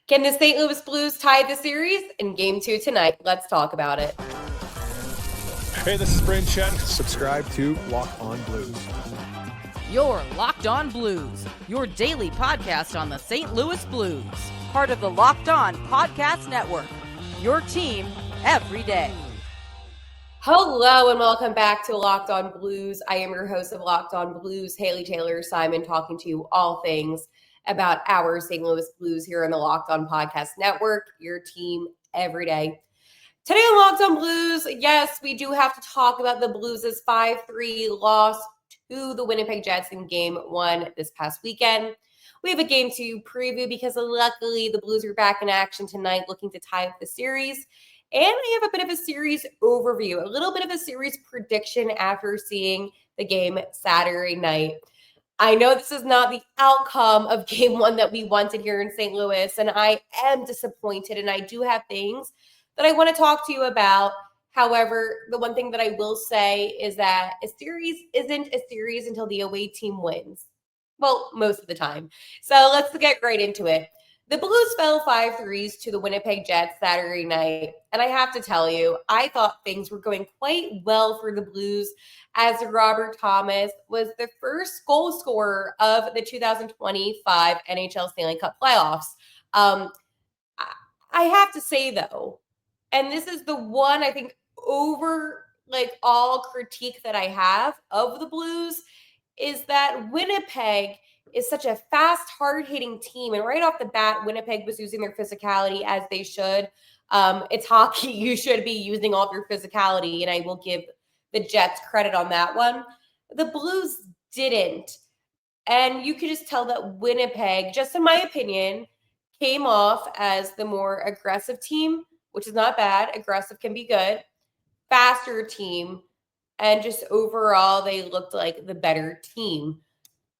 Can the St. Louis Blues tie the series in Game 2 tonight? Let's talk about it. Hey, this is Bryn Chen. Subscribe to Locked On Blues. You're Locked On Blues, your daily podcast on the St. Louis Blues. Part of the Locked On Podcast Network, your team every day. Hello and welcome back to Locked On Blues. I am your host of Locked On Blues, Haley Taylor Simon, talking to you all things about our St. Louis Blues here on the Locked On Podcast Network, your team every day. Today on Locked On Blues, yes, we do have to talk about the Blues' 5-3 loss to the Winnipeg Jets in Game 1 this past weekend. We have a Game 2 preview because luckily the Blues are back in action tonight looking to tie up the series. And I have a bit of a series overview, a little bit of a series prediction after seeing the game Saturday night. I know this is not the outcome of Game 1 that we wanted here in St. Louis, and I am disappointed, and I do have things that I want to talk to you about. However, the one thing that I will say is that a series isn't a series until the away team wins. Well, most of the time. So let's get right into it. The Blues fell 5-3 to the Winnipeg Jets Saturday night. And I have to tell you, I thought things were going quite well for the Blues as Robert Thomas was the first goal scorer of the 2025 NHL Stanley Cup playoffs. I have to say, though, and this is the one I think over all critique that I have of the Blues, is that Winnipeg is such a fast, hard-hitting team. And right off the bat, Winnipeg was using their physicality as they should. It's hockey. You should be using all of your physicality, and I will give the Jets credit on that one. The Blues didn't. And you could just tell that Winnipeg, just in my opinion, came off as the more aggressive team, which is not bad. Aggressive can be good. Faster team. And just overall, they looked like the better team.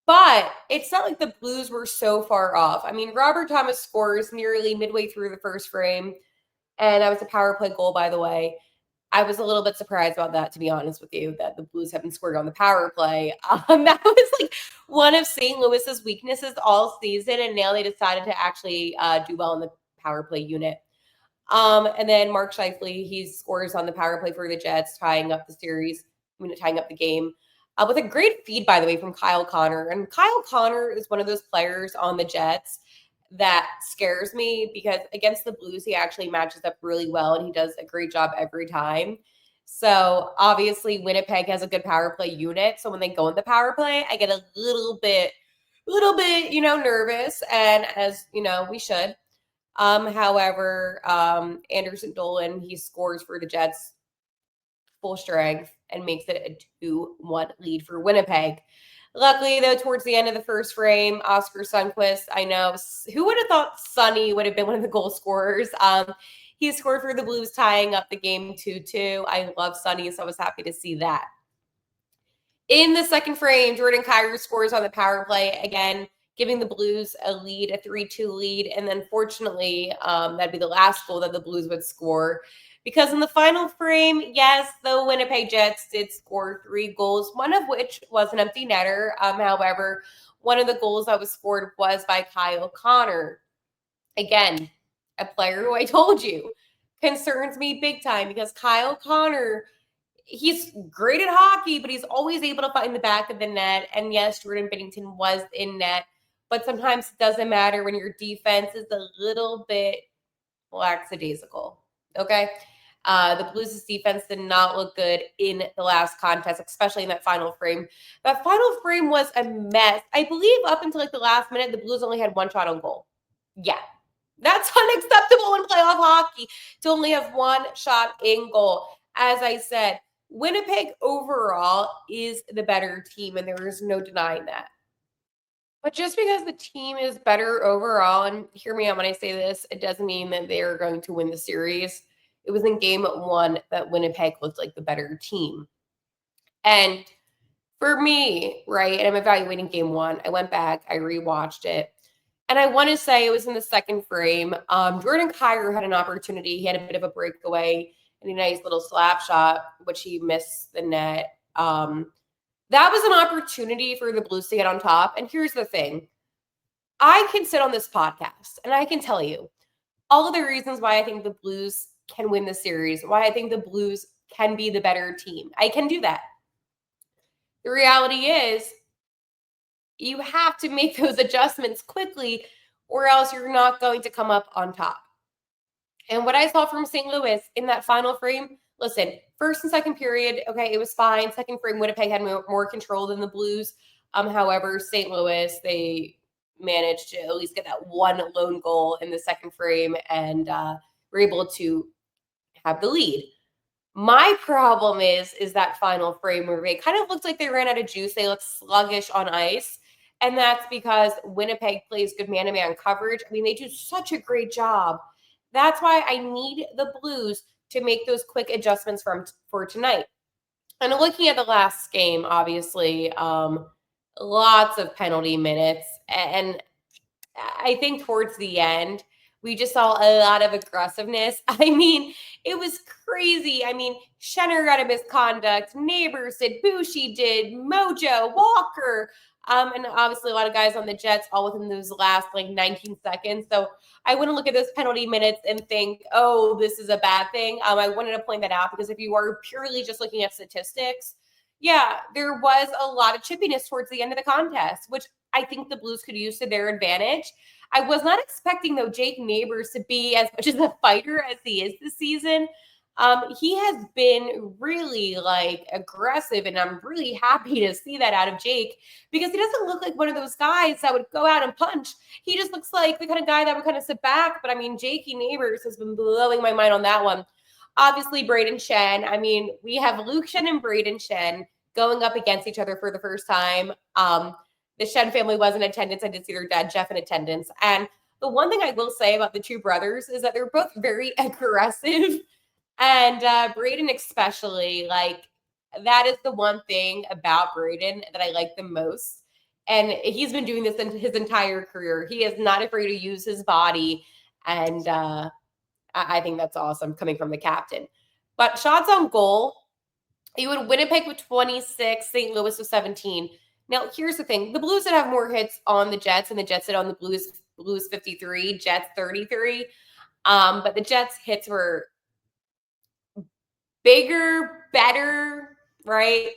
But it's not like the Blues were so far off. I mean, Robert Thomas scores nearly midway through the first frame. And that was a power play goal, by the way. I was a little bit surprised about that, to be honest with you, that the Blues haven't scored on the power play. That was one of St. Louis's weaknesses all season. And now they decided to actually do well in the power play unit. And then Mark Scheifele, he scores on the power play for the Jets, tying up the series, tying up the game. With a great feed, by the way, from Kyle Connor. And Kyle Connor is one of those players on the Jets that scares me because against the Blues, he actually matches up really well and he does a great job every time. So obviously Winnipeg has a good power play unit. So when they go in the power play, I get a little bit, nervous. And as we should. However, Anderson Dolan, he scores for the Jets full strength and makes it a 2-1 lead for Winnipeg. Luckily, though, towards the end of the first frame, Oskar Sundqvist, I know, who would have thought Sonny would have been one of the goal scorers? He scored for the Blues, tying up the game 2-2. I love Sonny, so I was happy to see that. In the second frame, Jordan Kyrou scores on the power play, again, giving the Blues a lead, a 3-2 lead. And then, fortunately, that'd be the last goal that the Blues would score. Because in the final frame, yes, the Winnipeg Jets did score 3 goals, one of which was an empty netter. However, one of the goals that was scored was by Kyle Connor. Again, a player who I told you concerns me big time because Kyle Connor, he's great at hockey, but he's always able to find the back of the net. And yes, Jordan Binnington was in net, but sometimes it doesn't matter when your defense is a little bit lackadaisical. Okay. The Blues' defense did not look good in the last contest, especially in that final frame. That final frame was a mess. I believe up until the last minute, the Blues only had 1 shot on goal. Yeah. That's unacceptable in playoff hockey to only have 1 shot in goal. As I said, Winnipeg overall is the better team, and there is no denying that. But just because the team is better overall, and hear me out when I say this, it doesn't mean that they are going to win the series. It was in Game 1 that Winnipeg looked like the better team. And for me, right, and I'm evaluating Game 1, I went back, I rewatched it, and I want to say it was in the second frame. Jordan Kyrou had an opportunity. He had a bit of a breakaway and a nice little slap shot, which he missed the net. That was an opportunity for the Blues to get on top. And here's the thing. I can sit on this podcast and I can tell you all of the reasons why I think the Blues can win the series, why I think the Blues can be the better team. I can do that. The reality is you have to make those adjustments quickly or else you're not going to come up on top. And what I saw from St. Louis in that final frame, listen, first and second period, okay, it was fine. Second frame, Winnipeg had more control than the Blues. However, St. Louis, they managed to at least get that one lone goal in the second frame and were able to have the lead. My problem is that final frame where it kind of looked like they ran out of juice. They looked sluggish on ice. And that's because Winnipeg plays good man-to-man coverage. I mean, they do such a great job. That's why I need the Blues to make those quick adjustments for tonight. And looking at the last game, obviously, lots of penalty minutes. And I think towards the end, we just saw a lot of aggressiveness. I mean, it was crazy. I mean, Schenner got a misconduct. Neighbors did. Bushi did. Mojo, Walker. And obviously a lot of guys on the Jets all within those last 19 seconds. So I wouldn't look at those penalty minutes and think, oh, this is a bad thing. I wanted to point that out because if you are purely just looking at statistics, yeah, there was a lot of chippiness towards the end of the contest, which I think the Blues could use to their advantage. I was not expecting, though, Jake Neighbors to be as much as a fighter as he is this season. He has been really aggressive, and I'm really happy to see that out of Jake because he doesn't look like one of those guys that would go out and punch. He just looks like the kind of guy that would kind of sit back. But I mean, Jakey Neighbors has been blowing my mind on that one. Obviously, Braden Shen. I mean, we have Luke Shen and Braden Shen going up against each other for the first time. The Shen family was in attendance. I did see their dad, Jeff, in attendance. And the one thing I will say about the two brothers is that they're both very aggressive. And Braden especially, that is the one thing about Braden that I like the most. And he's been doing this in his entire career. He is not afraid to use his body. And I think that's awesome coming from the captain. But shots on goal, you would Winnipeg with 26, St. Louis with 17. Now, here's the thing. The Blues did have more hits on the Jets, and the Jets did on the Blues 53, Jets 33. But the Jets hits were bigger, better, right?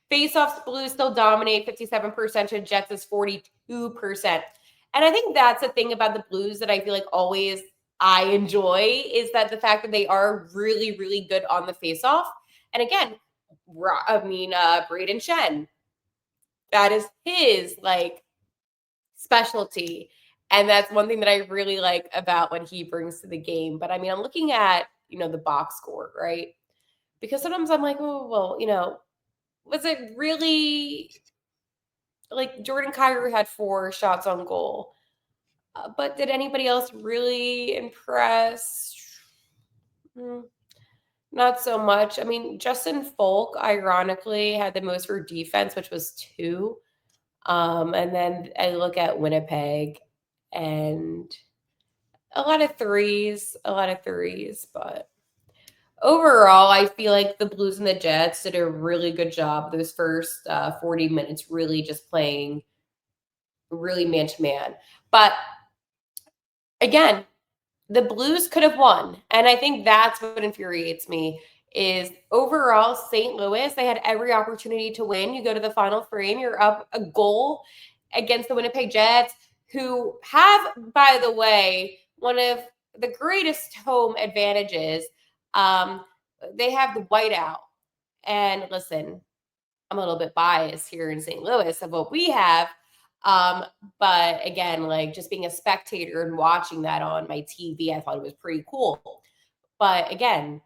Face-offs, Blues still dominate 57%, to Jets is 42%. And I think that's the thing about the Blues that I feel like always I enjoy is that the fact that they are really, really good on the face-off. And again, Braden Shen, that is his specialty. And that's one thing that I really like about what he brings to the game. But I mean, I'm looking at, the box score, right? Because sometimes I'm like, oh, well, was it really Jordan Kyrou had 4 shots on goal? But did anybody else really impress? Not so much. I mean, Justin Faulk, ironically, had the most for defense, which was 2. And then I look at Winnipeg and a lot of threes, but overall, I feel like the Blues and the Jets did a really good job those first 40 minutes, really just playing really man-to-man. But again, the Blues could have won. And I think that's what infuriates me is overall St. Louis, they had every opportunity to win. You go to the final frame, you're up a goal against the Winnipeg Jets, who have, by the way, one of the greatest home advantages. They have the whiteout. And listen, I'm a little bit biased here in St. Louis of what we have. But again, just being a spectator and watching that on my TV, I thought it was pretty cool. But again,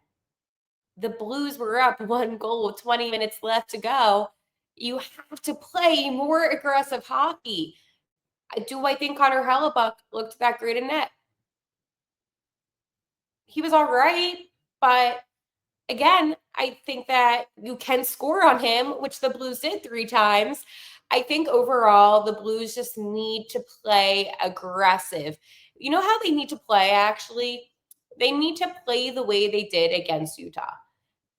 the Blues were up 1 goal with 20 minutes left to go. You have to play more aggressive hockey. Do I think Connor Hellebuck looked that great in net? He was all right, but again, I think that you can score on him, which the Blues did 3 times. I think overall, the Blues just need to play aggressive. You know how they need to play, actually? They need to play the way they did against Utah.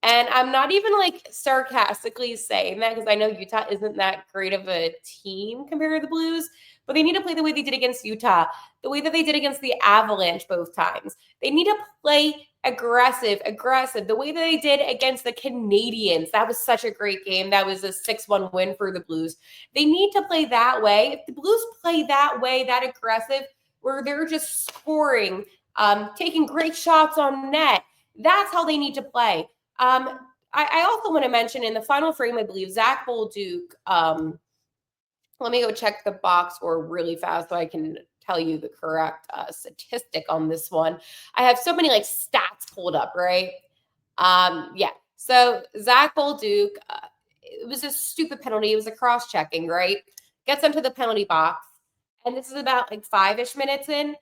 And I'm not even sarcastically saying that because I know Utah isn't that great of a team compared to the Blues. but they need to play the way they did against Utah, the way that they did against the Avalanche both times. They need to play aggressive, the way that they did against the Canadians. That was such a great game. That was a 6-1 win for the Blues. They need to play that way. If the Blues play that way, that aggressive, where they're just scoring, taking great shots on net, that's how they need to play. I also want to mention in the final frame, I believe, Zach Bolduc, let me go check the box score really fast so I can tell you the correct statistic on this one. I have so many stats pulled up, right? Yeah. So Zach Bolduc, it was a stupid penalty. It was a cross-checking, right? Gets into the penalty box. And this is about 5-ish minutes in.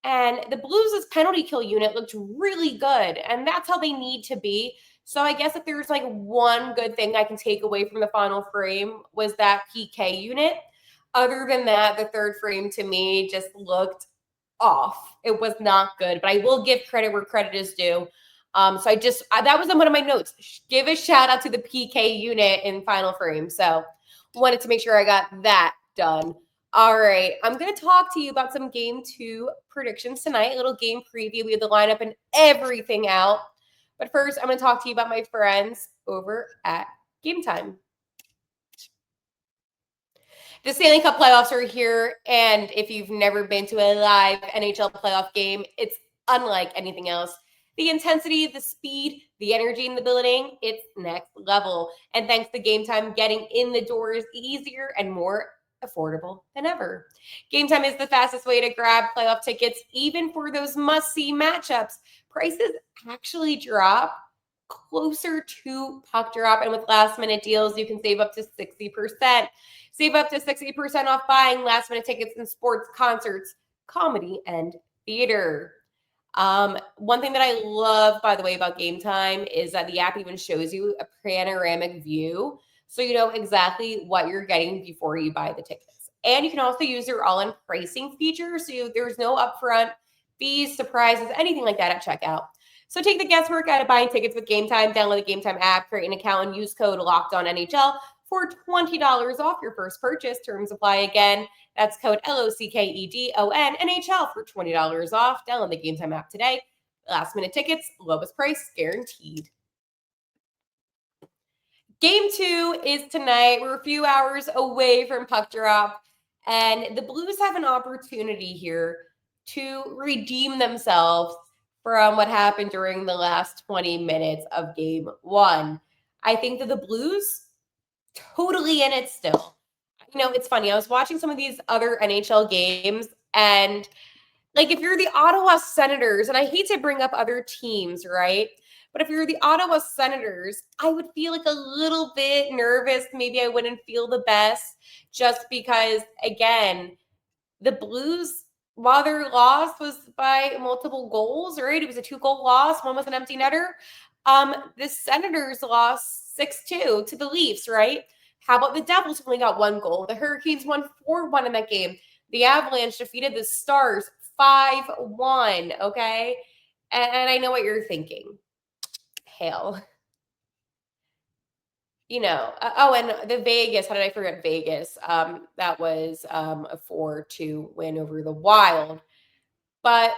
And the Blues' penalty kill unit looked really good. And that's how they need to be. So I guess if there's one good thing I can take away from the final frame was that PK unit. Other than that, the third frame to me just looked off. It was not good, but I will give credit where credit is due. So that was in one of my notes. Give a shout out to the PK unit in final frame. So wanted to make sure I got that done. All right, I'm going to talk to you about some Game 2 predictions tonight, a little game preview. We have the lineup and everything out. But first, I'm going to talk to you about my friends over at Game Time. The Stanley Cup playoffs are here, and if you've never been to a live NHL playoff game, it's unlike anything else. The intensity, the speed, the energy in the building, it's next level. And thanks to Game Time, getting in the door is easier and more affordable than ever. Game Time is the fastest way to grab playoff tickets, even for those must-see matchups. Prices actually drop closer to puck drop, and with last-minute deals, you can save up to 60%. Save up to 60% off buying last-minute tickets in sports, concerts, comedy, and theater. One thing that I love, by the way, about Game Time is that the app even shows you a panoramic view, so you know exactly what you're getting before you buy the tickets. And you can also use their all-in pricing feature, so there's no upfront fees, surprises, anything like that at checkout. So take the guesswork out of buying tickets with Game Time. Download the Game Time app, create an account, and use code LOCKEDONNHL for $20 off your first purchase. Terms apply again. That's code LOCKEDONNHL for $20 off. Download the Game Time app today. Last minute tickets, lowest price guaranteed. Game 2 is tonight. We're a few hours away from puck drop, and the Blues have an opportunity here to redeem themselves from what happened during the last 20 minutes of Game 1. I think that the Blues totally in it still. It's funny. I was watching some of these other NHL games, and if you're the Ottawa Senators, and I hate to bring up other teams, right? But if you're the Ottawa Senators, I would feel a little bit nervous. Maybe I wouldn't feel the best just because, again, the Blues, while their loss was by multiple goals, right? It was a 2-goal loss. One was an empty netter. The Senators lost 6-2 to the Leafs, right? How about the Devils only got 1 goal? The Hurricanes won 4-1 in that game. The Avalanche defeated the Stars 5-1, okay? And I know what you're thinking. Hell. And the Vegas, how did I forget Vegas? That was a 4-2 win over the Wild. But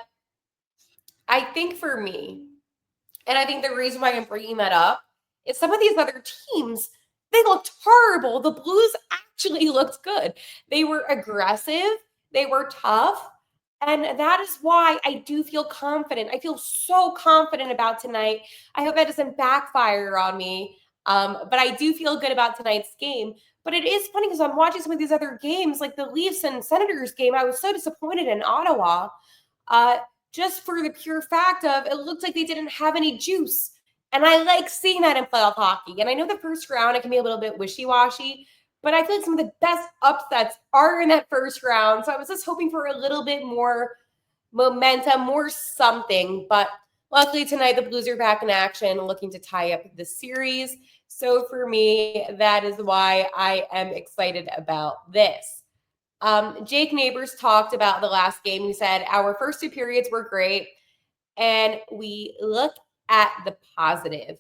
I think for me, and I think the reason why I'm bringing that up is some of these other teams, they looked horrible. The Blues actually looked good. They were aggressive. They were tough. And that is why I do feel confident. I feel so confident about tonight. I hope that doesn't backfire on me. But I do feel good about tonight's game. But it is funny because I'm watching some of these other games, like the Leafs and Senators game. I was so disappointed in Ottawa, just for the pure fact of it looked like they didn't have any juice. And I like seeing that in playoff hockey. And I know the first round, it can be a little bit wishy-washy, but I feel like some of the best upsets are in that first round. So I was just hoping for a little bit more momentum, more something. But luckily tonight, the Blues are back in action, looking to tie up the series. So for me, that is why I am excited about this. Jake Neighbors talked about the last game. He said, our first 2 periods were great, and we look at the positive.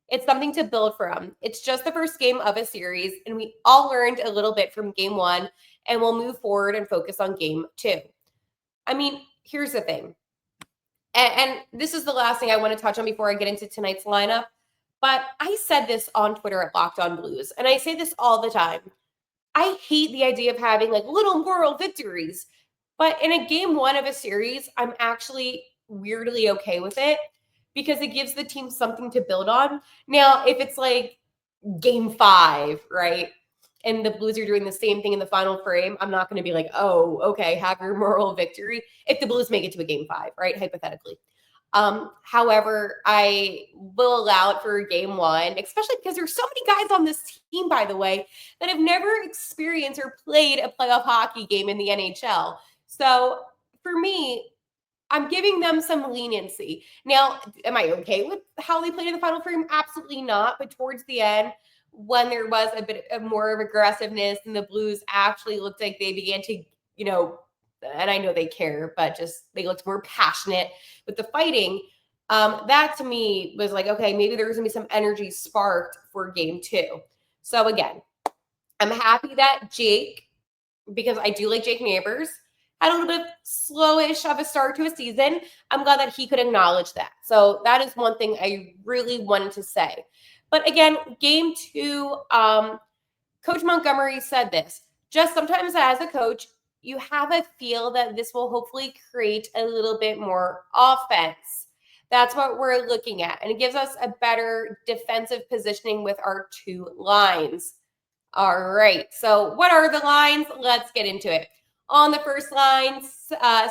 It's something to build from. It's just the first game of a series, and we all learned a little bit from Game 1, and we'll move forward and focus on game 2. I mean, here's the thing. And this is the last thing I want to touch on before I get into tonight's lineup. But I said this on Twitter at Locked On Blues, and I say this all the time. I hate the idea of having like little moral victories. But in a game 1 of a series, I'm actually weirdly okay with it because it gives the team something to build on. Now, if it's like game 5, right, and the Blues are doing the same thing in the final frame, I'm not going to be like, oh, okay, have your moral victory if the Blues make it to a game 5, right, hypothetically. However, I will allow it for game 1, especially because there's so many guys on this team, by the way, that have never experienced or played a playoff hockey game in the NHL. So for me, I'm giving them some leniency. Now, am I okay with how they played in the final frame? Absolutely not. But towards the end, when there was a bit of more of aggressiveness and the Blues actually looked like they began to, and I know they care, but just they looked more passionate with the fighting. That to me was like, okay, maybe there's gonna be some energy sparked for game 2. So again, I'm happy that Jake, because I do like Jake Neighbors, had a little bit slowish of a start to a season. I'm glad that he could acknowledge that. So that is one thing I really wanted to say. But again, game 2, Coach Montgomery said this. Just sometimes as a coach, you have a feel that this will hopefully create a little bit more offense. That's what we're looking at. And it gives us a better defensive positioning with our 2 lines. All right. So what are the lines? Let's get into it. On the first line,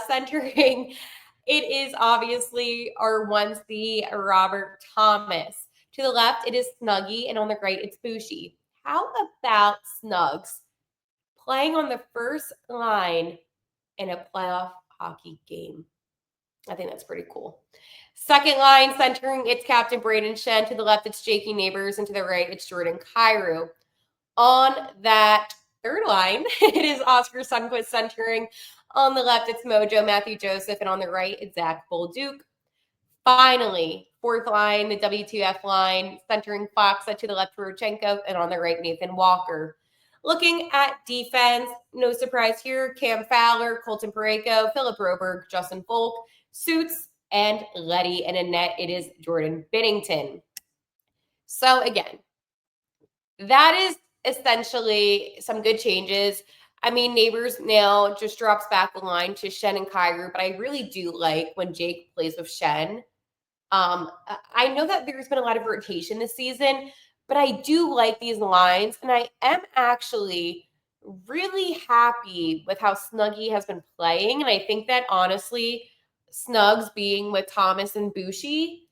centering, it is obviously our 1C, Robert Thomas. To the left, it is Snuggie, and on the right, it's Bushi. How about Snugs playing on the first line in a playoff hockey game? I think that's pretty cool. Second line, centering, it's Captain Braden Shen. To the left, it's Jakey Neighbors, and to the right, it's Jordan Kyrou. On that third line, it is Oskar Sundqvist centering. On the left, it's Mojo Matthew Joseph, and on the right, it's Zach Bolduc. Finally, fourth line, the WTF line, centering Faulk, to the left, Rodchenkov, and on the right, Nathan Walker. Looking at defense, no surprise here, Cam Fowler, Colton Parayko, Philip Broberg, Justin Faulk, Suits, and Letty. And in net, it is Jordan Binnington. So again, that is essentially some good changes. I mean, Neighbors now just drops back the line to Shen and Kyrou, but I really do like when Jake plays with Shen. I know that there's been a lot of rotation this season, but I do like these lines, and I am actually really happy with how Snuggie has been playing, and I think that honestly, Snugs being with Thomas and Bushi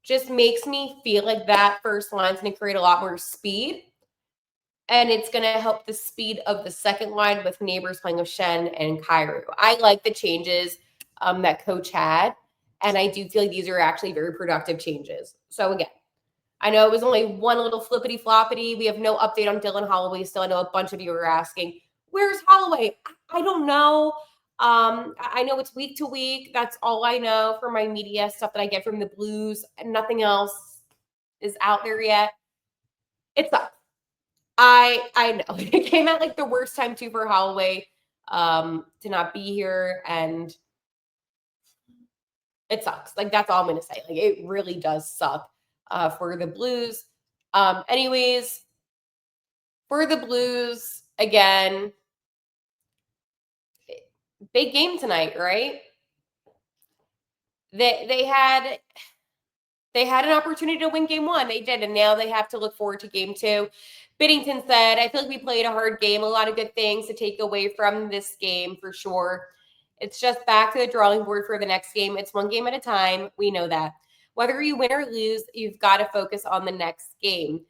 just makes me feel like that first line's going to create a lot more speed. And it's going to help the speed of the second line with Neighbors playing with Shen and Kyrou. I like the changes that Coach had. And I do feel like these are actually very productive changes. So again, I know it was only one little flippity floppity. We have no update on Dylan Holloway still. I know a bunch of you are asking, where's Holloway? I don't know. I know it's week to week. That's all I know from my media stuff that I get from the Blues. And nothing else is out there yet. It sucks. I know it came at like the worst time too for Holloway to not be here, and it sucks. Like that's all I'm gonna say. Like it really does suck for the Blues. Anyways, for the Blues again, big game tonight, right? They had an opportunity to win game 1. They did, and now they have to look forward to game 2. Binnington said, I feel like we played a hard game, a lot of good things to take away from this game for sure. It's just back to the drawing board for the next game. It's one game at a time. We know that. Whether you win or lose, you've got to focus on the next game.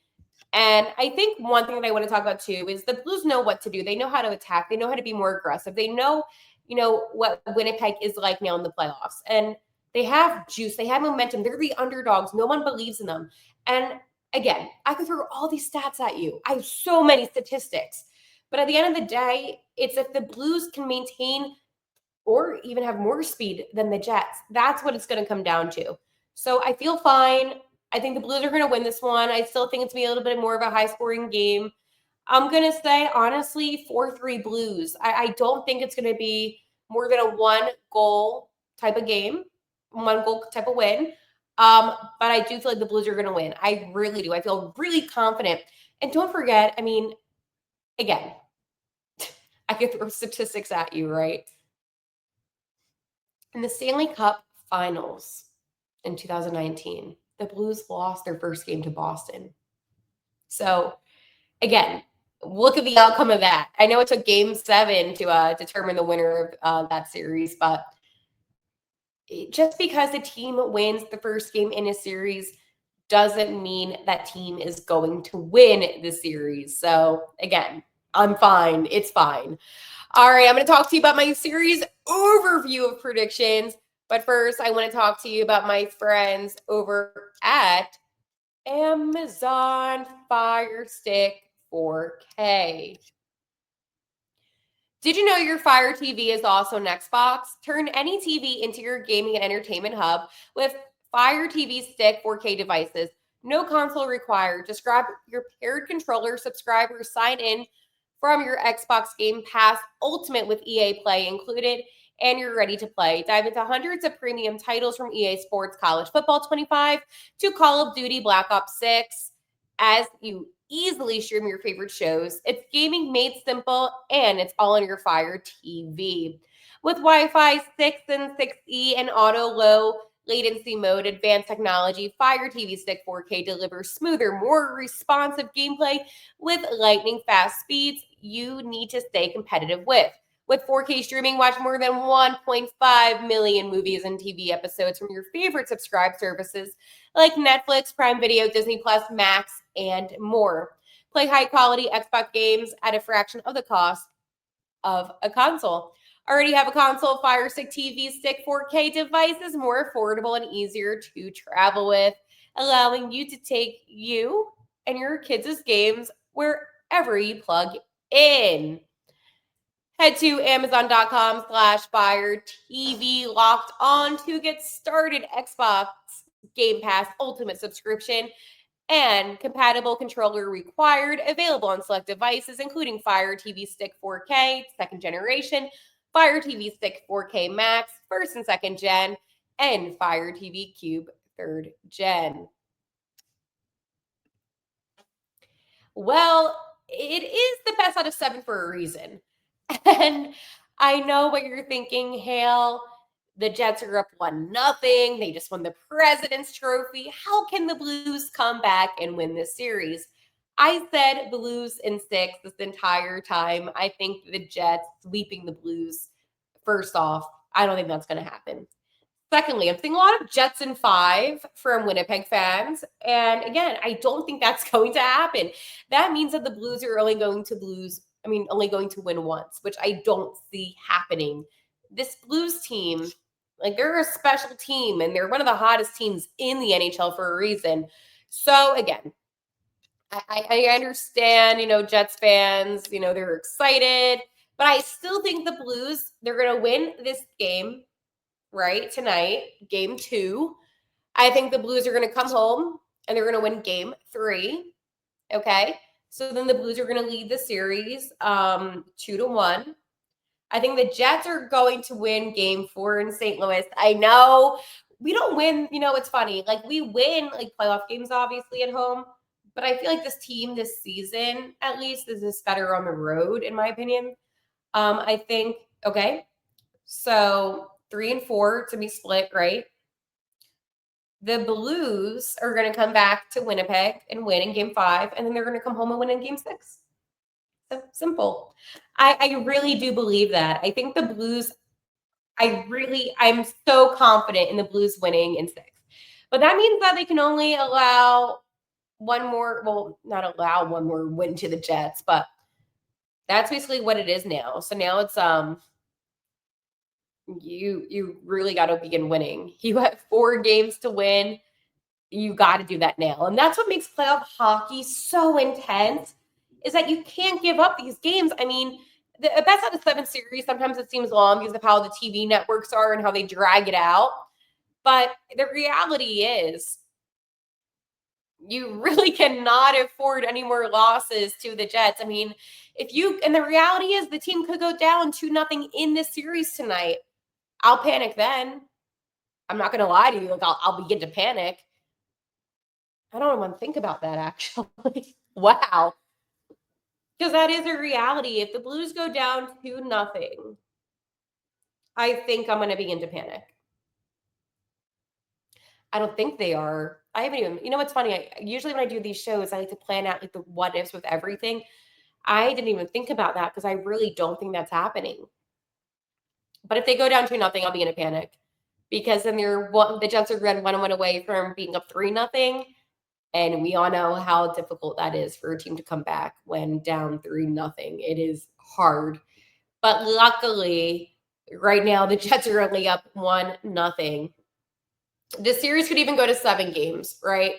And I think one thing that I want to talk about too is the Blues know what to do. They know how to attack. They know how to be more aggressive. They know, what Winnipeg is like now in the playoffs. And they have juice. They have momentum. They're the underdogs. No one believes in them. And again, I could throw all these stats at you. I have so many statistics. But at the end of the day, it's if the Blues can maintain or even have more speed than the Jets. That's what it's going to come down to. So I feel fine. I think the Blues are going to win this one. I still think it's going to be a little bit more of a high-scoring game. I'm going to say, honestly, 4-3 Blues. I don't think it's going to be more than a one-goal type of game, one-goal type of win. But I do feel like the Blues are going to win. I really do. I feel really confident. And don't forget, I mean, again, I could throw statistics at you, right? In the Stanley Cup Finals in 2019, the Blues lost their first game to Boston. So, again, look at the outcome of that. I know it took Game 7 to determine the winner of that series, but just because a team wins the first game in a series doesn't mean that team is going to win the series. So, again, I'm fine. It's fine. All right, I'm going to talk to you about my series overview of predictions. But first, I want to talk to you about my friends over at Amazon Fire Stick 4K. Did you know your Fire TV is also an Xbox? Turn any TV into your gaming and entertainment hub with Fire TV Stick 4K devices. No console required. Just grab your paired controller, subscribe, or sign in from your Xbox Game Pass Ultimate with EA Play included, and you're ready to play. Dive into hundreds of premium titles from EA Sports College Football 25 to Call of Duty Black Ops 6 as you easily stream your favorite shows. It's gaming made simple, and it's all on your Fire TV. With Wi-Fi 6 and 6E and auto low latency mode, advanced technology, Fire TV Stick 4K delivers smoother, more responsive gameplay with lightning fast speeds you need to stay competitive with. With 4K streaming, watch more than 1.5 million movies and TV episodes from your favorite subscribed services like Netflix, Prime Video, Disney Plus, Max, and more. Play high-quality Xbox games at a fraction of the cost of a console. Already have a console, Fire Stick TV Stick 4K device is more affordable and easier to travel with, allowing you to take you and your kids' games wherever you plug in. Head to Amazon.com/Fire TV locked on to get started. Xbox Game Pass Ultimate subscription and compatible controller required. Available on select devices, including Fire TV Stick 4K, second generation, Fire TV Stick 4K Max, first and second gen, and Fire TV Cube, third gen. Well, it is the best out of 7 for a reason. And I know what you're thinking, Hale. The Jets are up 1-0. They just won the President's Trophy. How can the Blues come back and win this series? I said Blues in 6 this entire time. I think the Jets sweeping the Blues. First off, I don't think that's going to happen. Secondly, I'm seeing a lot of Jets in 5 from Winnipeg fans. And again, I don't think that's going to happen. That means that the Blues are only going to win once, which I don't see happening. This Blues team, they're a special team, and they're one of the hottest teams in the NHL for a reason. So again, I understand, Jets fans, they're excited, but I still think the Blues, they're going to win this game, right, tonight, game 2. I think the Blues are going to come home, and they're going to win game 3, okay? So then the Blues are going to lead the series 2-1. I think the Jets are going to win game 4 in St. Louis. I know we don't win, it's funny. We win playoff games, obviously, at home. But I feel like this team this season, at least, is just better on the road, in my opinion. I think, okay, so 3 and 4 to be split, right? The Blues are going to come back to Winnipeg and win in game 5, and then they're going to come home and win in game 6. So simple. I really do believe that. I think the Blues, I'm so confident in the Blues winning in 6. But that means that they can only allow not allow one more win to the Jets, but that's basically what it is now. So now it's you really got to begin winning. You have 4 games to win. You got to do that now. And that's what makes playoff hockey so intense, is that you can't give up these games. I mean, the best out of 7 series, sometimes it seems long because of how the TV networks are and how they drag it out. But the reality is You really cannot afford any more losses to the Jets. I mean, and the reality is the team could go down 2-0 in this series tonight. I'll panic then. I'm not going to lie to you. Like, I'll begin to panic. I don't want to think about that, actually. Wow. Because that is a reality. If the Blues go down 2-0, I think I'm going to begin to panic. I don't think they are. I haven't even, you know what's funny? Usually when I do these shows, I like to plan out like the what ifs with everything. I didn't even think about that because I really don't think that's happening. But if they go down 2-0, I'll be in a panic because then the Jets are going 1-1 away from being up 3-0. And we all know how difficult that is for a team to come back when down 3-0. It is hard. But luckily, right now, the Jets are only up 1-0. This series could even go to 7 games, right?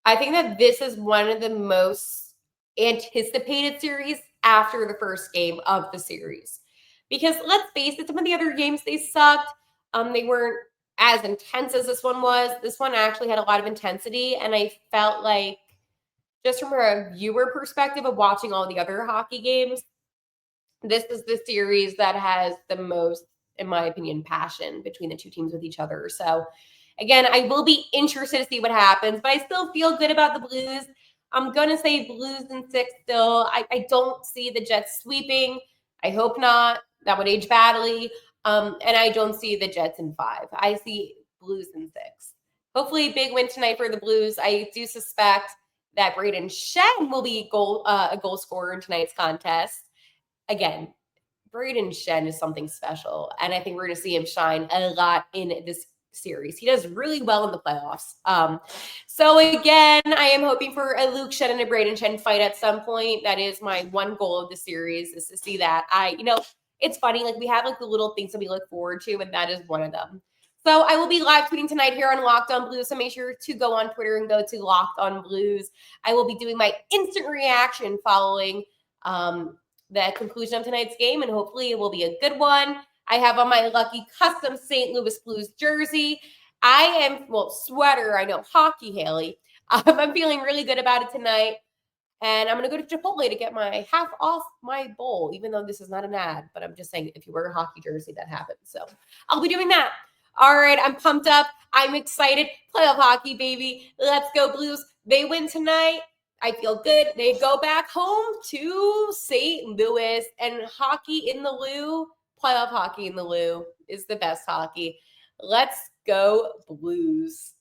I think that this is one of the most anticipated series after the first game of the series. Because let's face it, some of the other games, they sucked. They weren't as intense as this one was. This one actually had a lot of intensity, and I felt like just from a viewer perspective of watching all the other hockey games, this is the series that has the most, in my opinion, passion between the two teams with each other. So again, I will be interested to see what happens, but I still feel good about the Blues. I'm going to say Blues in 6 still. I don't see the Jets sweeping. I hope not. That would age badly. And I don't see the Jets in 5. I see Blues in 6. Hopefully, big win tonight for the Blues. I do suspect that Brayden Schenn will be a goal scorer in tonight's contest. Again, Brayden Schenn is something special, and I think we're going to see him shine a lot in this series. He does really well in the playoffs. So again, I am hoping for a Luke Schenn and a Brayden Schenn fight at some point. That is my one goal of the series, is to see that. It's funny, like we have like the little things that we look forward to, and that is one of them. So I will be live tweeting tonight here on Locked On Blues. So make sure to go on Twitter and go to Locked On Blues. I will be doing my instant reaction following the conclusion of tonight's game, and hopefully it will be a good one. I have on my lucky custom St. Louis Blues jersey. Sweater. I know hockey, Haley. I'm feeling really good about it tonight. And I'm going to go to Chipotle to get my half off my bowl, even though this is not an ad. But I'm just saying, if you wear a hockey jersey, that happens. So I'll be doing that. All right, I'm pumped up. I'm excited. Playoff hockey, baby. Let's go, Blues. They win tonight. I feel good. They go back home to St. Louis, and hockey in the Lou, playoff hockey in the Lou is the best hockey. Let's go, Blues.